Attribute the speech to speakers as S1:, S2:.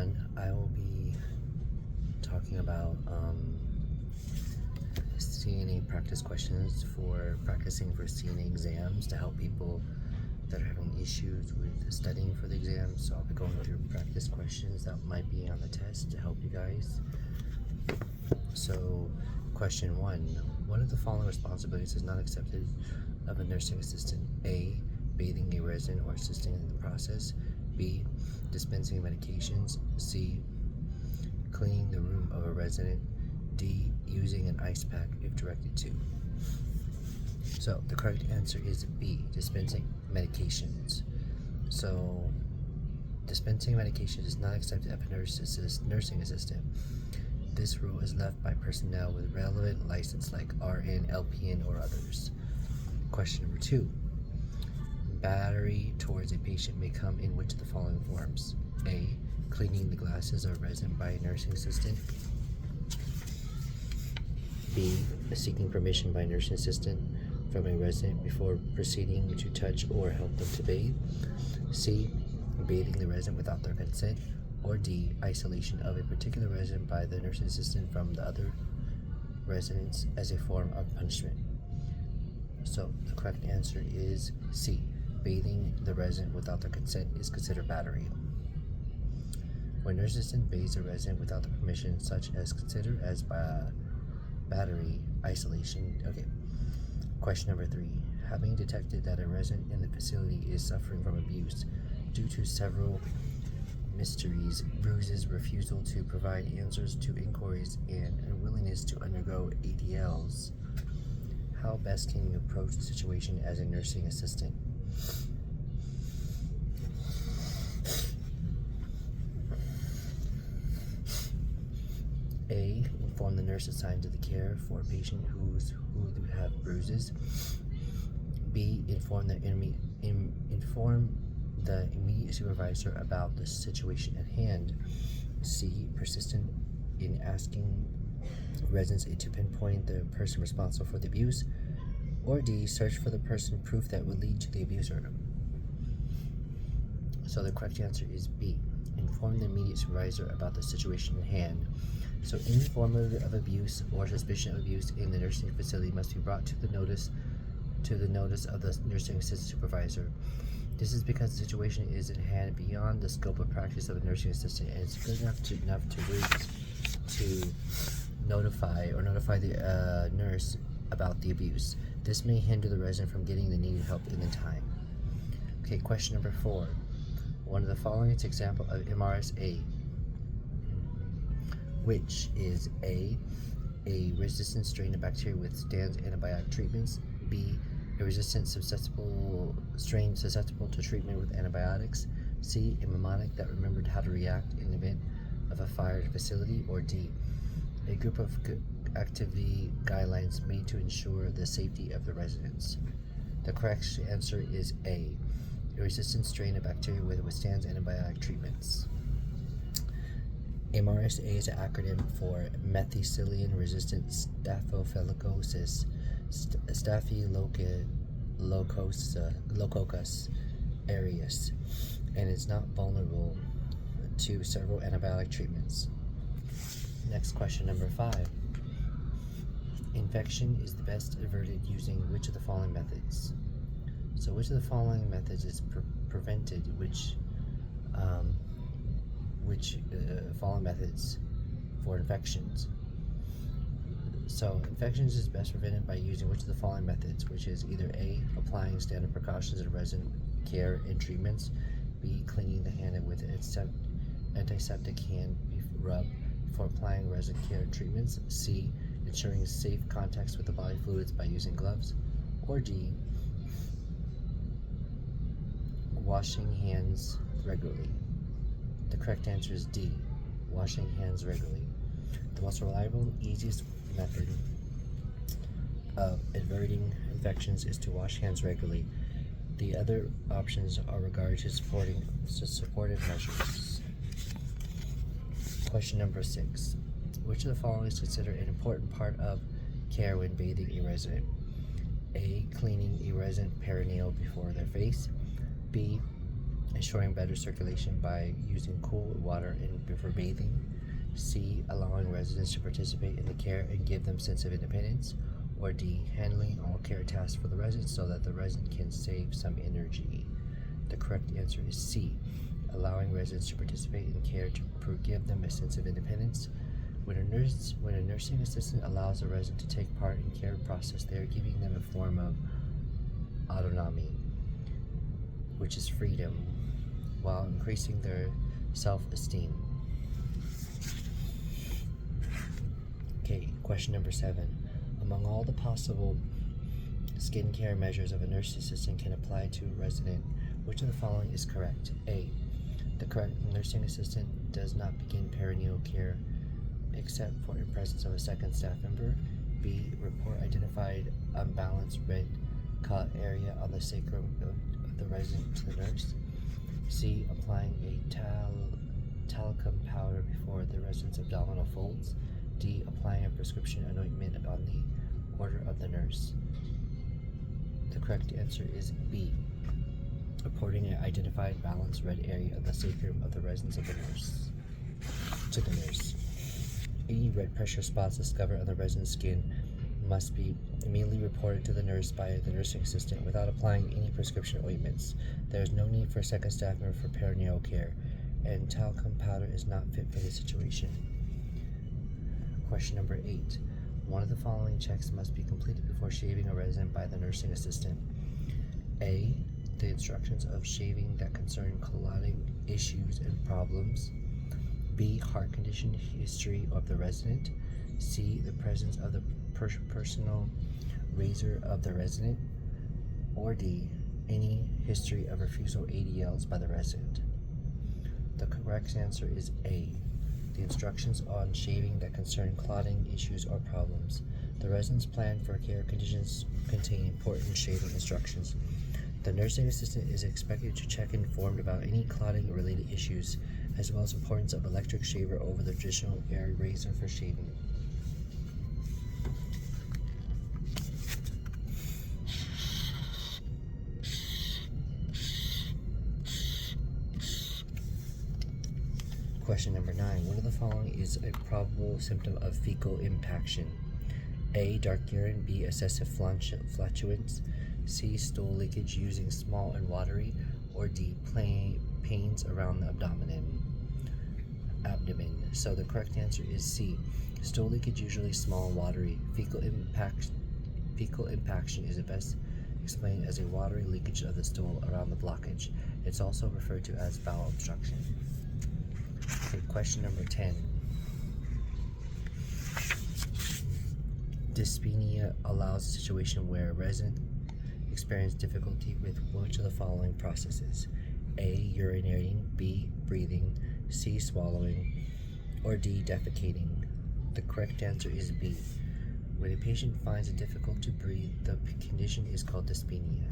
S1: everyone. I will be talking about CNA practice questions for practicing for CNA exams to help people that are having issues with studying for the exams. So I'll be going through practice questions that might be on the test to help you guys. So question 1, one of the following responsibilities is not accepted of a nursing assistant? A, bathing a resident or assisting in the process. B, dispensing medications. C, cleaning the room of a resident. D, using an ice pack if directed to. So the correct answer is B, dispensing medications. So dispensing medications is not accepted of a nursing assistant. This rule is left by personnel with relevant license like RN, LPN, or others. Question number 2. Battery towards a patient may come in which of the following forms? A, cleaning the glasses of a resident by a nursing assistant. B, seeking permission by a nursing assistant from a resident before proceeding to touch or help them to bathe. C, bathing the resident without their consent. Or D, isolation of a particular resident by the nursing assistant from the other residents as a form of punishment. So the correct answer is C, bathing the resident without their consent is considered battery. When a nurse assistant bathes a resident without the permission, such as considered as battery isolation. Okay. Question number 3. Having detected that a resident in the facility is suffering from abuse due to several mysteries, bruises, refusal to provide answers to inquiries, and unwillingness to undergo ADLs, how best can you approach the situation as a nursing assistant? A, inform the nurse assigned to the care for a patient who have bruises. B, inform the immediate supervisor about the situation at hand. C, persistent in asking residents to pinpoint the person responsible for the abuse. Or D, search for the person proof that would lead to the abuser. So the correct answer is B, inform the immediate supervisor about the situation at hand. So any form of abuse or suspicion of abuse in the nursing facility must be brought to the notice of the nursing assistant supervisor. This is because the situation is in hand beyond the scope of practice of a nursing assistant, and it's good enough to wait to notify the nurse about the abuse. This may hinder the resident from getting the needed help in the time. Okay, question number 4. One of the following is an example of MRSA, which is A resistant strain of bacteria withstands antibiotic treatments. B, a resistant strain susceptible to treatment with antibiotics. C, a mnemonic that remembered how to react in the event of a fire facility. Or D, a group of activity guidelines made to ensure the safety of the residents. The correct answer is A, a resistant strain of bacteria that withstands antibiotic treatments. MRSA is an acronym for methicillin-resistant Staphylococcus aureus, and is not vulnerable to several antibiotic treatments. Next, question number 5. Infection is the best averted using which of the following methods? So which of the following methods is prevented, which following methods for infections? So infections is best prevented by using which of the following methods, which is either A, applying standard precautions in resident care and treatments. B, cleaning the hand with antiseptic hand rub before applying resident care and treatments. C, ensuring safe contacts with the body fluids by using gloves. Or D, washing hands regularly. The correct answer is D, washing hands regularly. The most reliable and easiest method of averting infections is to wash hands regularly. The other options are regarded to supportive measures. Question number 6. Which of the following is considered an important part of care when bathing a resident? A, cleaning a resident perineal before their face. B, ensuring better circulation by using cool water before bathing. C. Allowing residents to participate in the care and give them a sense of independence. Or D. Handling all care tasks for the resident so that the resident can save some energy. The correct answer is C. Allowing residents to participate in care to give them a sense of independence. When a nursing assistant allows a resident to take part in care process, they are giving them a form of autonomy, which is freedom, while increasing their self-esteem. Okay, question number 7. Among all the possible skincare measures of a nursing assistant can apply to a resident, which of the following is correct? A. The correct nursing assistant does not begin perineal care except for in presence of a second staff member. B. Report identified unbalanced red cut area on the sacrum of the resident to the nurse. C. Applying a talcum powder before the resident's abdominal folds. D. Applying a prescription anointment on the order of the nurse. The correct answer is B. Reporting an identified balanced red area of the sacrum of the residence of the nurse to the nurse. Any red pressure spots discovered on the resident's skin must be immediately reported to the nurse by the nursing assistant without applying any prescription ointments. There is no need for a second staff member for perineal care, and talcum powder is not fit for the situation. Question number 8. One of the following checks must be completed before shaving a resident by the nursing assistant. A. The instructions of shaving that concern clotting issues and problems. B. Heart condition history of the resident. C. The presence of the personal razor of the resident. Or D. Any history of refusal ADLs by the resident. The correct answer is A. The instructions on shaving that concern clotting issues or problems. The resident's plan for care conditions contain important shaving instructions. The nursing assistant is expected to check informed about any clotting related issues, as well as importance of electric shaver over the traditional air razor for shaving. Question number 9. One of the following is a probable symptom of fecal impaction. A. Dark urine. B. Excessive flatulence. C. Stool leakage using small and watery. Or D. Pains around the abdomen. So the correct answer is C. Stool leakage usually small and watery. Fecal impaction is best explained as a watery leakage of the stool around the blockage. It's also referred to as bowel obstruction. Okay, question number 10. Dyspnea allows a situation where a resident experiences difficulty with which of the following processes? A. Urinating. B. Breathing. C. Swallowing. Or D. Defecating. The correct answer is B. When a patient finds it difficult to breathe, the condition is called dyspnea.